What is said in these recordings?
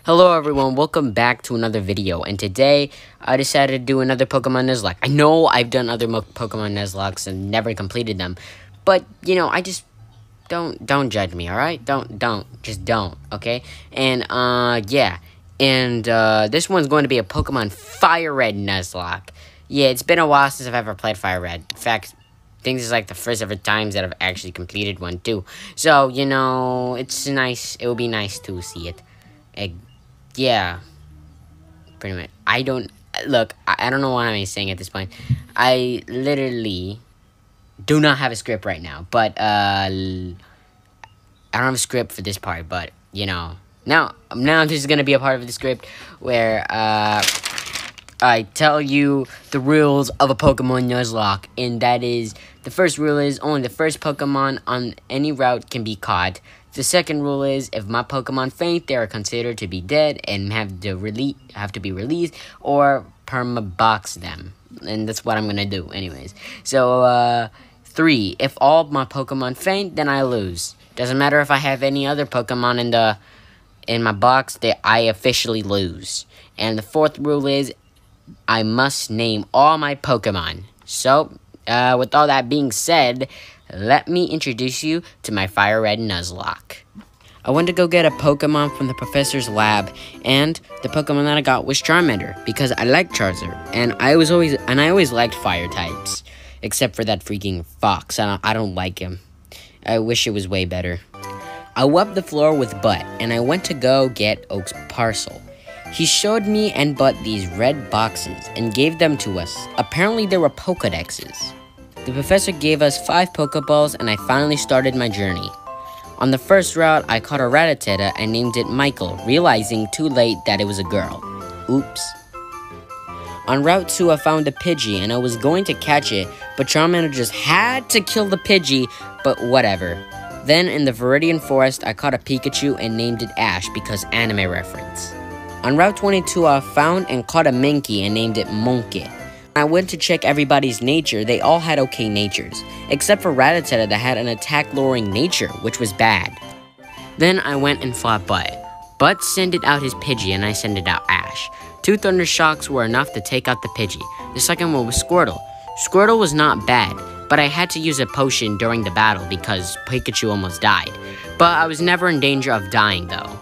Hello everyone, welcome back to another video, and today I decided to do another Pokemon Nuzlocke. I know I've done other Pokemon Nuzlockes and never completed them, but I just don't judge me, alright? Just don't, okay? And yeah, and this one's going to be a Pokemon Fire Red Nuzlocke. Yeah, it's been a while since I've ever played Fire Red. In fact, I think this is like the first ever times that I've actually completed one too. So, it's nice, it would be nice to see it. Yeah, pretty much. I don't know what I'm saying at this point. I literally do not have a script right now, but I don't have a script for this part, but now this is gonna be a part of the script where I tell you the rules of a Pokemon Nuzlocke, and that is, the first rule is only the first Pokemon on any route can be caught. The second rule is, if my Pokemon faint, they are considered to be dead and have to be released or permabox them. And that's what I'm gonna do anyways. So, 3, if all my Pokemon faint, then I lose. Doesn't matter if I have any other Pokemon in my box, I officially lose. And the fourth rule is, I must name all my Pokemon. So, with all that being said, let me introduce you to my Fire Red Nuzlocke. I went to go get a Pokemon from the professor's lab, and the Pokemon that I got was Charmander, because I like Charizard, and I always liked fire types, except for that freaking fox. I don't like him. I wish it was way better. I wiped the floor with Butt, and I went to go get Oak's parcel. He showed me and Butt these red boxes and gave them to us. Apparently they were Pokedexes. The professor gave us 5 Pokeballs, and I finally started my journey. On the first route, I caught a Rattata and named it Michael, realizing too late that it was a girl. Oops. On Route 2, I found a Pidgey, and I was going to catch it, but Charmander just had to kill the Pidgey, but whatever. Then, in the Viridian Forest, I caught a Pikachu and named it Ash because anime reference. On Route 22, I found and caught a Mankey and named it Monkey. When I went to check everybody's nature, they all had okay natures, except for Rattata that had an attack-lowering nature, which was bad. Then I went and fought Butt. Butt sended out his Pidgey and I sended out Ash. 2 Thunder Shocks were enough to take out the Pidgey. The second one was Squirtle. Squirtle was not bad, but I had to use a potion during the battle because Pikachu almost died. But I was never in danger of dying though.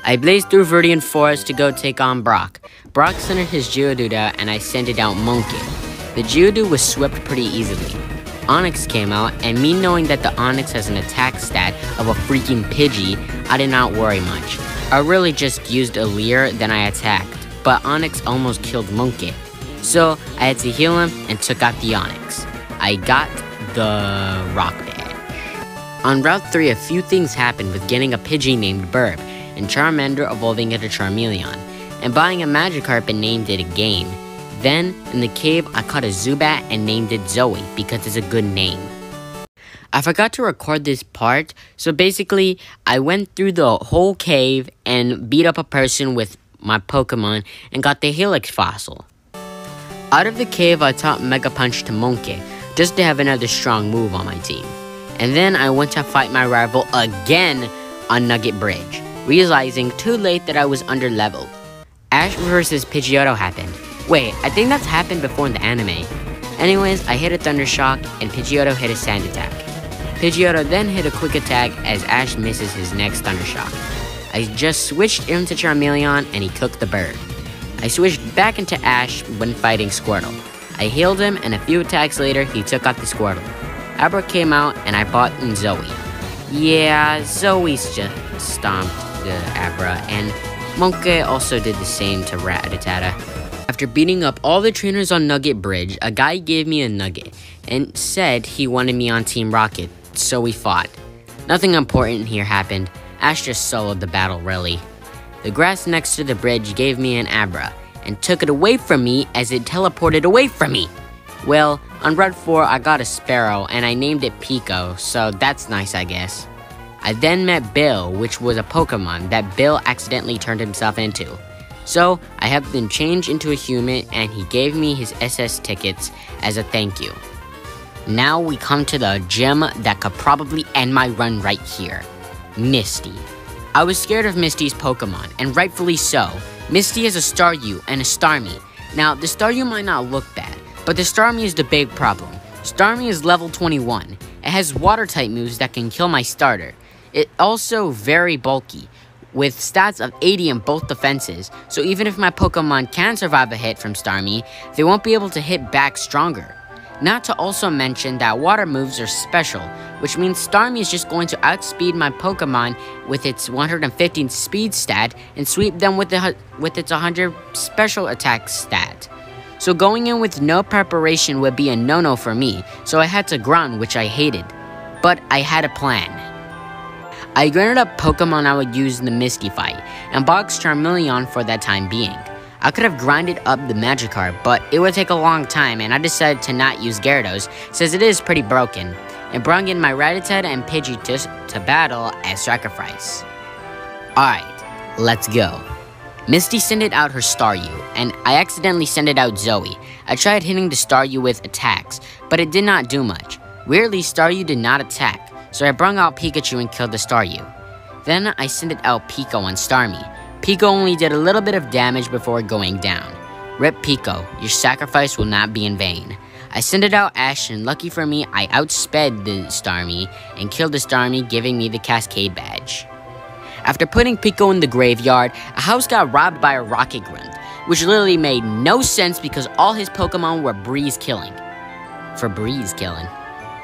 I blazed through Viridian Forest to go take on Brock. Brock centered his Geodude out, and I sent it out Monkey. The Geodude was swept pretty easily. Onix came out, and me knowing that the Onix has an attack stat of a freaking Pidgey, I did not worry much. I really just used a Leer, then I attacked, but Onix almost killed Monkey. So I had to heal him and took out the Onix. I got the Rock Badge. On Route 3, a few things happened with getting a Pidgey named Burb, and Charmander evolving into Charmeleon, and buying a Magikarp and named it a Game. Then, in the cave, I caught a Zubat and named it Zoe because it's a good name. I forgot to record this part, so basically, I went through the whole cave and beat up a person with my Pokemon and got the Helix fossil. Out of the cave, I taught Mega Punch to Monkey, just to have another strong move on my team. And then I went to fight my rival again on Nugget Bridge, realizing too late that I was underleveled. Ash vs Pidgeotto happened. Wait, I think that's happened before in the anime. Anyways, I hit a Thunder Shock, and Pidgeotto hit a Sand Attack. Pidgeotto then hit a Quick Attack as Ash misses his next Thunder Shock. I just switched into Charmeleon, and he cooked the bird. I switched back into Ash when fighting Squirtle. I healed him, and a few attacks later, he took out the Squirtle. Abra came out, and I bought in Zoe. Yeah, Zoe's just stomped the Abra, and Monkey also did the same to Rattata. After beating up all the trainers on Nugget Bridge, a guy gave me a nugget and said he wanted me on Team Rocket, so we fought. Nothing important here happened. Ash just soloed the battle really. The grass next to the bridge gave me an Abra and took it away from me as it teleported away from me. Well, on Route 4 I got a Sparrow and I named it Pico, so that's nice I guess. I then met Bill, which was a Pokemon that Bill accidentally turned himself into. So, I helped him change into a human and he gave me his SS tickets as a thank you. Now we come to the gym that could probably end my run right here. Misty. I was scared of Misty's Pokemon, and rightfully so. Misty is a Staryu and a Starmie. Now, the Staryu might not look bad, but the Starmie is the big problem. Starmie is level 21. It has water-type moves that can kill my starter. It's also very bulky, with stats of 80 in both defenses, so even if my Pokemon can survive a hit from Starmie, they won't be able to hit back stronger. Not to also mention that water moves are special, which means Starmie is just going to outspeed my Pokemon with its 115 speed stat and sweep them with its 100 special attack stat. So going in with no preparation would be a no-no for me, so I had to ground, which I hated. But I had a plan. I grounded up Pokemon I would use in the Misty fight, and boxed Charmeleon for that time being. I could have grinded up the Magikarp, but it would take a long time, and I decided to not use Gyarados, since it is pretty broken, and brought in my Rattata and Pidgeotto to battle as sacrifice. Alright, let's go. Misty sent out her Staryu, and I accidentally sent out Zoe. I tried hitting the Staryu with attacks, but it did not do much. Weirdly, Staryu did not attack, so I brought out Pikachu and killed the Staryu. Then I sent out Pico on Starmie. Pico only did a little bit of damage before going down. Rip Pico, your sacrifice will not be in vain. I sent out Ash, and lucky for me, I outsped the Starmie and killed the Starmie, giving me the Cascade badge. After putting Pico in the graveyard, a house got robbed by a Rocket Grunt, which literally made no sense because all his Pokemon were breeze killing. For breeze killing,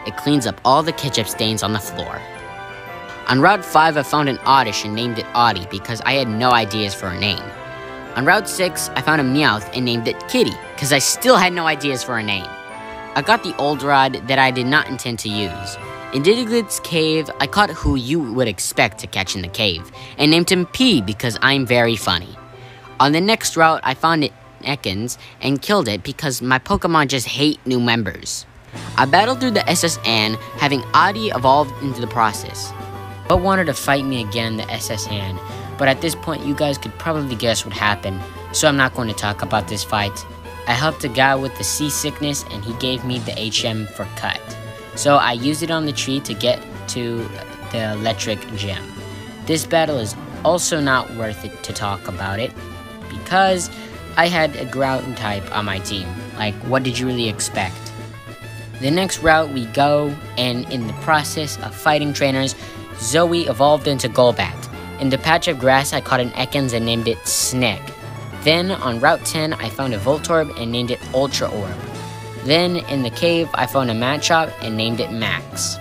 it cleans up all the ketchup stains on the floor. On Route 5, I found an Oddish and named it Audie because I had no ideas for a name. On Route 6, I found a Meowth and named it Kitty because I still had no ideas for a name. I got the old rod that I did not intend to use. In Digltt's cave, I caught who you would expect to catch in the cave, and named him P because I'm very funny. On the next route, I found it Ekans and killed it because my Pokemon just hate new members. I battled through the SS Anne, having Audie evolved into the process. But wanted to fight me again, the SS Anne, but at this point you guys could probably guess what happened, so I'm not going to talk about this fight. I helped a guy with the seasickness and he gave me the HM for cut. So I used it on the tree to get to the electric gem. This battle is also not worth it to talk about it, because I had a ground type on my team. Like, what did you really expect? The next route we go, and in the process of fighting trainers, Zoe evolved into Golbat. In the patch of grass, I caught an Ekans and named it Sneg. Then, on Route 10, I found a Voltorb and named it Ultra Orb. Then, in the cave, I found a Machop and named it Max.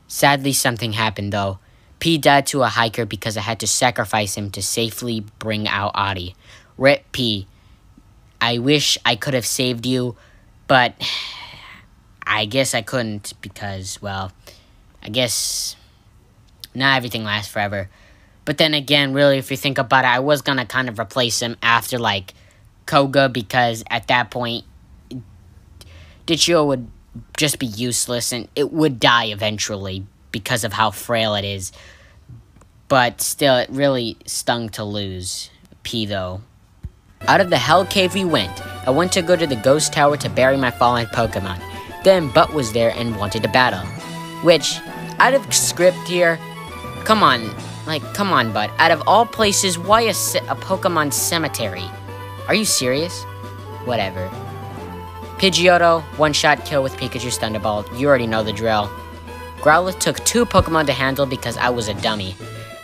Sadly, something happened though. P died to a hiker because I had to sacrifice him to safely bring out Audie. Rip P. I wish I could have saved you, but I guess I couldn't because, well, I guess not everything lasts forever. But then again, really, if you think about it, I was going to kind of replace him after, like, Koga, because at that point, Ditchio would just be useless, and it would die eventually because of how frail it is. But still, it really stung to lose P, though. Out of the Hell Cave we went. I went to go to the Ghost Tower to bury my fallen Pokemon. Then Butt was there and wanted to battle. Which, out of script here, come on, Butt. Out of all places, why a Pokemon cemetery? Are you serious? Whatever. Pidgeotto, one-shot kill with Pikachu's Thunderbolt. You already know the drill. Growlithe took 2 Pokemon to handle because I was a dummy.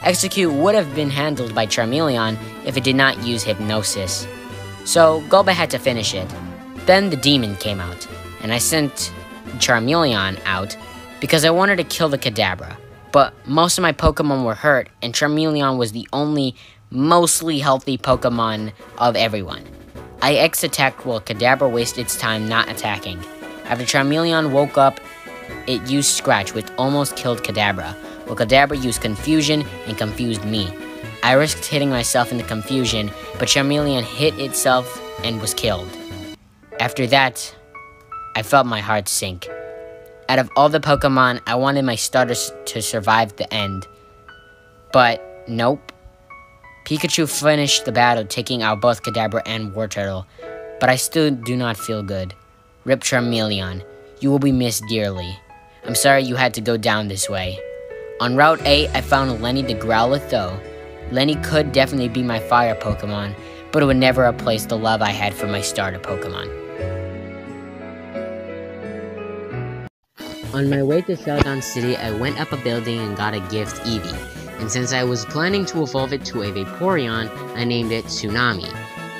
Execute would have been handled by Charmeleon if it did not use Hypnosis. So, Golbat had to finish it. Then the Demon came out, and I sent Charmeleon out because I wanted to kill the Kadabra. But most of my Pokemon were hurt, and Charmeleon was the only mostly healthy Pokemon of everyone. I X-attacked while Kadabra wasted its time not attacking. After Charmeleon woke up, it used Scratch, which almost killed Kadabra, while Kadabra used Confusion and confused me. I risked hitting myself in the confusion, but Charmeleon hit itself and was killed. After that, I felt my heart sink. Out of all the Pokemon, I wanted my starters to survive the end. But, nope. Pikachu finished the battle, taking out both Kadabra and Wartortle, but I still do not feel good. Rip Charmeleon, you will be missed dearly. I'm sorry you had to go down this way. On Route 8, I found Lenny the Growlithe though. Lenny could definitely be my fire Pokemon, but it would never replace the love I had for my starter Pokemon. On my way to Celadon City, I went up a building and got a gift Eevee, and since I was planning to evolve it to a Vaporeon, I named it Tsunami.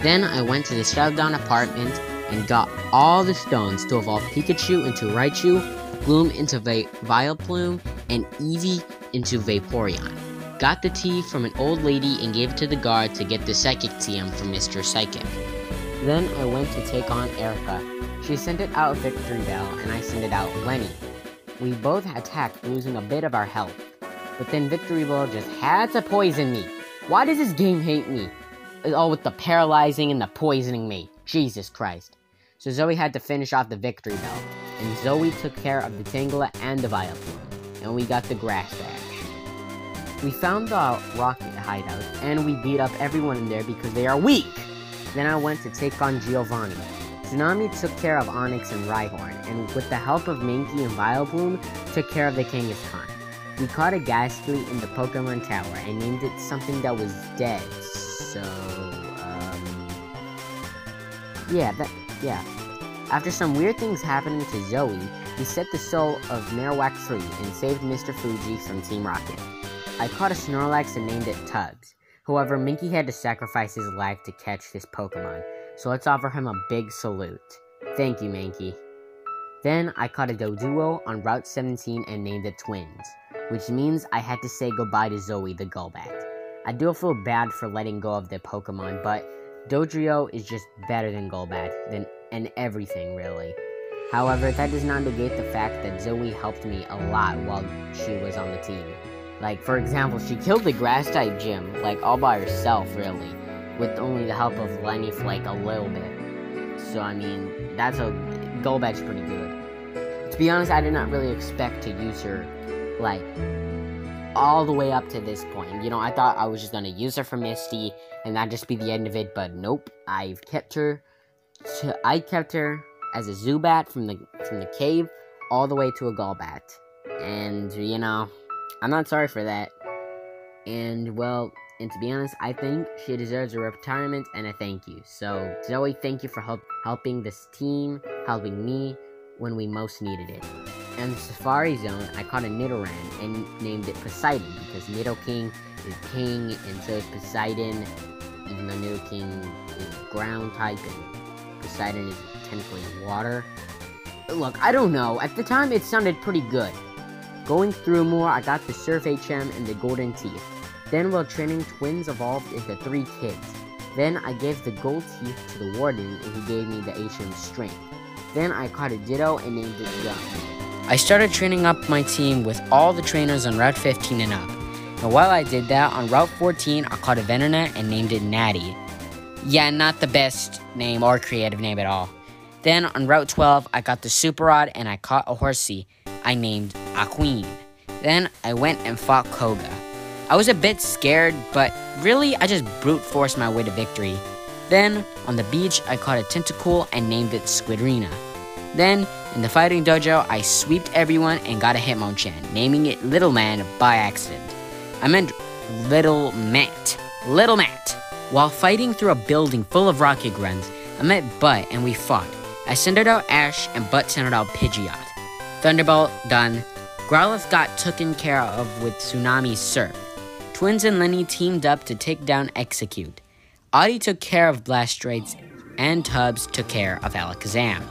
Then I went to the Celadon apartment and got all the stones to evolve Pikachu into Raichu, Bloom into Vileplume, and Eevee into Vaporeon. Got the tea from an old lady and gave it to the guard to get the Psychic TM from Mr. Psychic. Then I went to take on Erica. She sent it out Victory Bell, and I sent it out Lenny. We both attacked, losing a bit of our health. But then Victory Bell just had to poison me. Why does this game hate me? All with the paralyzing and the poisoning me. Jesus Christ. So Zoe had to finish off the Victory Bell. And Zoe took care of the Tangela and the Vileplume. And we got the Grass Badge. We found the Rocket Hideout, and we beat up everyone in there because they are weak. Then I went to take on Giovanni. Tsunami took care of Onix and Rhyhorn, and with the help of Mankey and Vileplume, took care of the Kangaskhan. We caught a Gastly in the Pokemon Tower and named it something that was dead. So, yeah. After some weird things happening to Zoe, we set the soul of Marowak free and saved Mr. Fuji from Team Rocket. I caught a Snorlax and named it Tubbs. However, Minky had to sacrifice his life to catch this Pokemon, so let's offer him a big salute. Thank you, Mankey. Then I caught a Doduo on Route 17 and named it Twins, which means I had to say goodbye to Zoe the Golbat. I do feel bad for letting go of the Pokemon, but Dodrio is just better than Golbat, and everything, really. However, that does not negate the fact that Zoe helped me a lot while she was on the team. Like, for example, she killed the Grass-type gym, like, all by herself, really, with only the help of Lenny for, like, a little bit. So, I mean, Golbat's pretty good. To be honest, I did not really expect to use her, like, all the way up to this point. You know, I thought I was just gonna use her for Misty, and that'd just be the end of it, but nope. I kept her as a Zubat from the cave, all the way to a Golbat. And, you know, I'm not sorry for that. And, well, and to be honest, I think she deserves a retirement and a thank you. So, Zoe, thank you for helping this team, helping me when we most needed it. In the Safari Zone, I caught a Nidoran and named it Poseidon because Nidoking is king and so is Poseidon, even though Nidoking is ground type and Poseidon is technically water. Look, I don't know. At the time, it sounded pretty good. Going through more, I got the Surf HM and the Golden Teeth. Then while training, Twins evolved into 3 kids. Then I gave the Gold Teeth to the Warden and he gave me the HM Strength. Then I caught a Ditto and named it Young. I started training up my team with all the trainers on Route 15 and up. And while I did that, on Route 14, I caught a Venonat and named it Natty. Yeah, not the best name or creative name at all. Then on Route 12, I got the Super Rod and I caught a Horsey I named a Queen. Then I went and fought Koga. I was a bit scared, but really I just brute forced my way to victory. Then on the beach I caught a Tentacool and named it Squidrina. Then in the fighting dojo I sweeped everyone and got a Hitmonchan, naming it Little Man by accident. I meant Little Matt. Little Matt. While fighting through a building full of rocket grunts, I met Butt and we fought. I sent out Ash and Butt sent out Pidgeot. Thunderbolt, done. Growlithe got taken care of with Tsunami's Surf. Twins and Lenny teamed up to take down Execute. Audie took care of Blastoise, and Tubbs took care of Alakazam.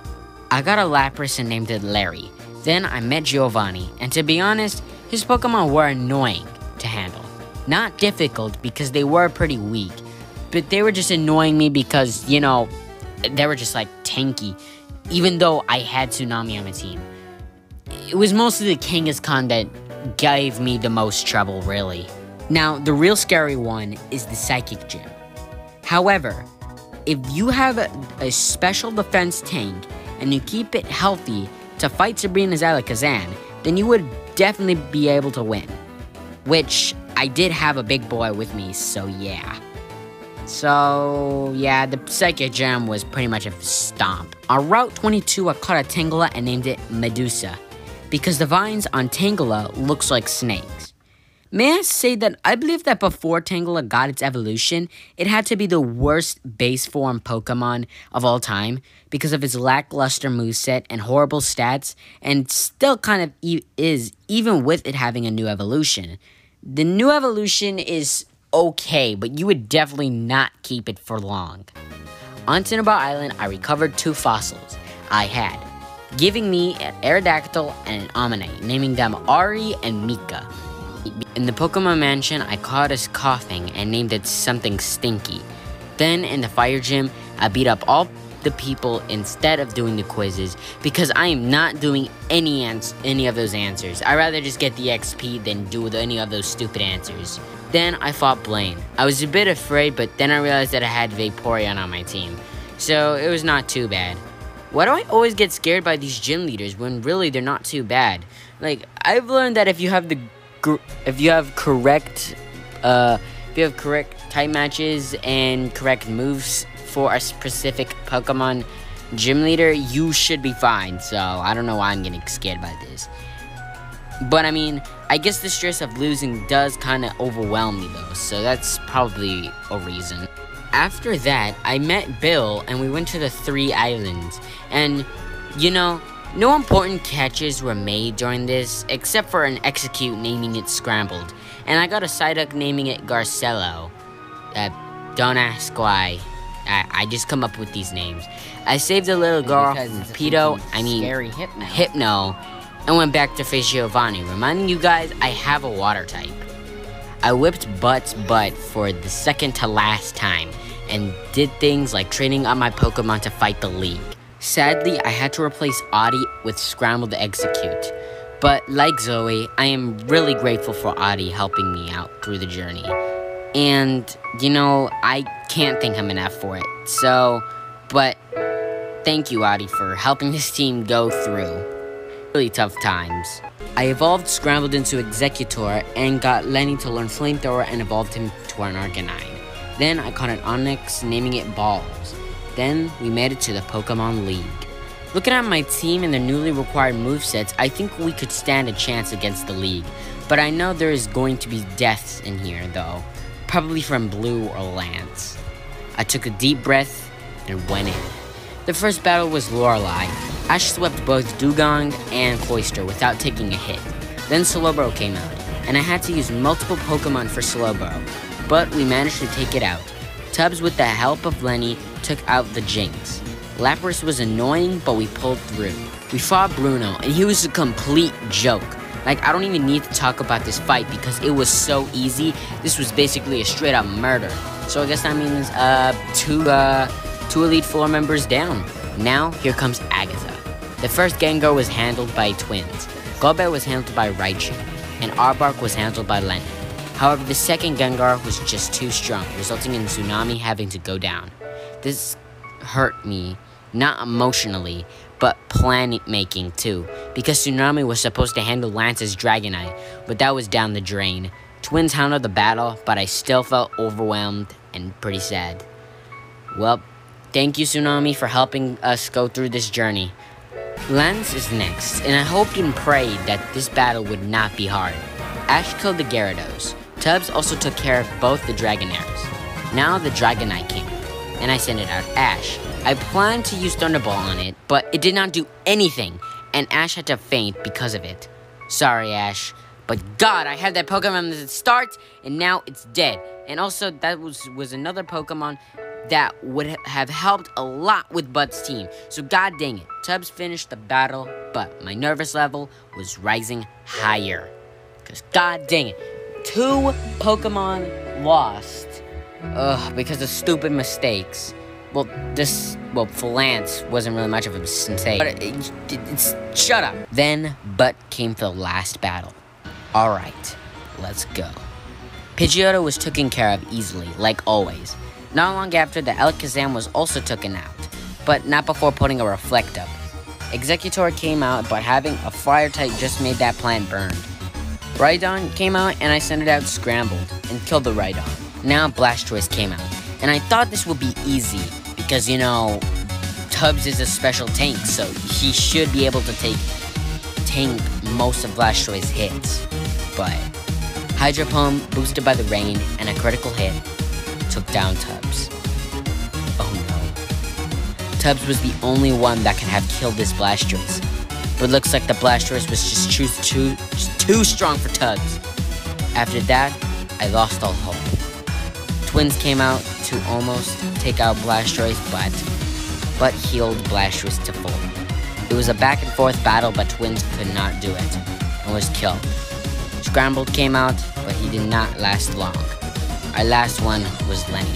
I got a Lapras and named it Larry. Then I met Giovanni, and to be honest, his Pokemon were annoying to handle. Not difficult because they were pretty weak, but they were just annoying me because, you know, they were just like tanky, even though I had Tsunami on my team. It was mostly the Kangaskhan that gave me the most trouble, really. Now, the real scary one is the Psychic Gym. However, if you have a special defense tank and you keep it healthy to fight Sabrina's Alakazam, then you would definitely be able to win. Which, I did have a big boy with me, so yeah. So, yeah, the Psychic Gym was pretty much a stomp. On Route 22, I caught a Tangela and named it Medusa, because the vines on Tangela looks like snakes. May I say that I believe that before Tangela got its evolution, it had to be the worst base form Pokemon of all time because of its lackluster moveset and horrible stats, and still kind of is, even with it having a new evolution. The new evolution is okay, but you would definitely not keep it for long. On Cinnabar Island, I recovered 2 fossils I had, giving me an Aerodactyl and an Omanyte, naming them Ari and Mika. In the Pokemon Mansion, I caught us coughing and named it something stinky. Then, in the fire gym, I beat up all the people instead of doing the quizzes because I am not doing any of those answers. I'd rather just get the XP than do any of those stupid answers. Then, I fought Blaine. I was a bit afraid, but then I realized that I had Vaporeon on my team, so it was not too bad. Why do I always get scared by these gym leaders when really they're not too bad? Like, I've learned that if you have correct type matches and correct moves for a specific Pokemon gym leader, you should be fine. So I don't know why I'm getting scared by this. But I mean, I guess the stress of losing does kind of overwhelm me though, so that's probably a reason. After that, I met Bill and we went to the 3 islands, and you know, no important catches were made during this, except for an Execute naming it Scrambled, and I got a Psyduck naming it Garcello. Don't ask why. I just come up with these names. I saved a little girl from Hypno, and went back to face Giovanni, reminding you guys I have a water type. I whipped Butt's butt for the second to last time, and did things like training up my Pokemon to fight the League. Sadly, I had to replace Audie with Scramble to Execute. But like Zoe, I am really grateful for Audie helping me out through the journey. And, you know, I can't thank him enough for it. But thank you, Audie, for helping this team go through really tough times. I evolved Scrambled into Executor and got Lenny to learn Flamethrower and evolved him to an Arcanine. Then I caught an Onix, naming it Balls. Then we made it to the Pokemon League. Looking at my team and the newly required movesets, I think we could stand a chance against the League. But I know there is going to be deaths in here though, probably from Blue or Lance. I took a deep breath and went in. The first battle was Lorelei. Ash swept both Dugong and Cloyster without taking a hit. Then Slowbro came out, and I had to use multiple Pokemon for Slowbro, but we managed to take it out. Tubbs, with the help of Lenny, took out the Jinx. Lapras was annoying, but we pulled through. We fought Bruno, and he was a complete joke. Like, I don't even need to talk about this fight because it was so easy. This was basically a straight up murder. So I guess that means two Elite Four members down. Now, here comes Agatha. The first Gengar was handled by twins. Golbat was handled by Raichu, and Arbok was handled by Lenny. However, the second Gengar was just too strong, resulting in Tsunami having to go down. This hurt me, not emotionally, but plan-making too, because Tsunami was supposed to handle Lance's Dragonite, but that was down the drain. Twins handled the battle, but I still felt overwhelmed and pretty sad. Well, thank you, Tsunami, for helping us go through this journey. Lance is next, and I hoped and prayed that this battle would not be hard. Ash killed the Gyarados. Tubbs also took care of both the Dragonairs. Now the Dragonite came out, and I sent it out Ash. I planned to use Thunderbolt on it, but it did not do anything, and Ash had to faint because of it. Sorry, Ash, but God, I had that Pokemon at the start, and now it's dead. And also, that was another Pokemon that would have helped a lot with Bud's team. So god dang it, Tubbs finished the battle, but my nervous level was rising higher. Because god dang it, 2 Pokemon lost because of stupid mistakes. Well, for Lance, wasn't really much of a mistake. But shut up. Then, Butt came for the last battle. Alright, let's go. Pidgeotto was taken care of easily, like always. Not long after, the Alakazam was also taken out, but not before putting a Reflect up. Executor came out, but having a Fire type just made that plant burn. Rhydon came out, and I sent it out Scrambled, and killed the Rhydon. Now Blastoise came out, and I thought this would be easy, because, you know, Tubbs is a special tank, so he should be able to tank most of Blastoise's hits. But Hydro Pump, boosted by the rain, and a critical hit, took down Tubbs. Oh no. Tubbs was the only one that could have killed this Blastoise, but looks like the Blastoise was just too strong for Tubbs. After that, I lost all hope. Twins came out to almost take out Blastoise, but healed Blastoise to full. It was a back and forth battle, but Twins could not do it, and was killed. Scrambled came out, but he did not last long. Our last one was Lenny,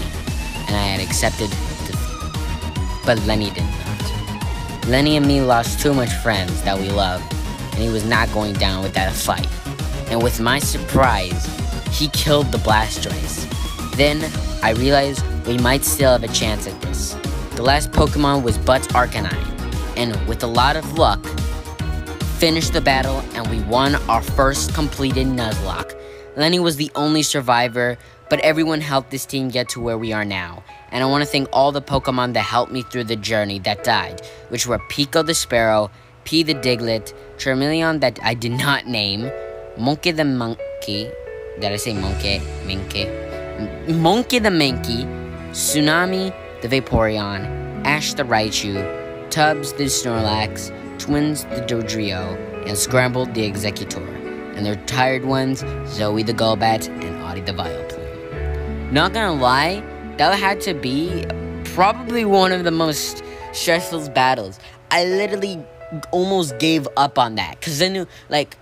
and I had accepted defeat, but Lenny did not. Lenny and me lost too much friends that we loved, and he was not going down without a fight. And with my surprise, he killed the Blastoise. Then, I realized we might still have a chance at this. The last Pokemon was Butts Arcanine, and with a lot of luck, finished the battle and we won our first completed Nuzlocke. Lenny was the only survivor, but everyone helped this team get to where we are now. And I want to thank all the Pokemon that helped me through the journey that died, which were Pico the Sparrow, P the Diglett, Charmeleon that I did not name, Monkey the Monkey, did I say Monkey? Monkey the Mankey, Tsunami the Vaporeon, Ash the Raichu, Tubbs the Snorlax, Twins the Dodrio, and Scrambled the Executor, and their tired ones, Zoe the Golbat and Audie the Vileplume. Not gonna lie, that had to be probably one of the most stressful battles. I literally almost gave up on that, because I knew, like,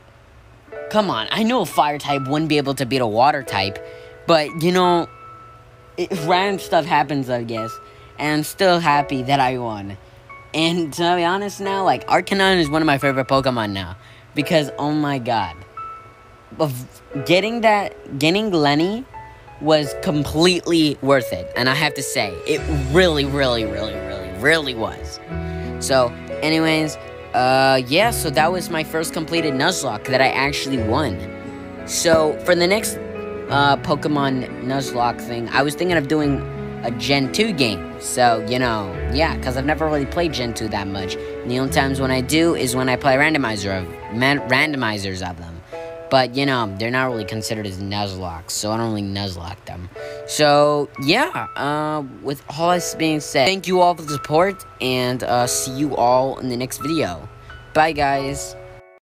come on, I know a fire type wouldn't be able to beat a water type, but, you know, random stuff happens, I guess, and I'm still happy that I won. And to be honest now, like, Arcanine is one of my favorite Pokemon now, because, oh my god, getting Lenny was completely worth it, and I have to say, it really was. So, anyways, yeah, so that was my first completed Nuzlocke that I actually won. So, for the next Pokemon Nuzlocke thing, I was thinking of doing a Gen 2 game. So, you know, yeah, because I've never really played Gen 2 that much. And the only times when I do is when I play randomizers of them. But, you know, they're not really considered as Nuzlocke, so I don't really Nuzlocke them. So, yeah, with all this being said, thank you all for the support, and see you all in the next video. Bye, guys.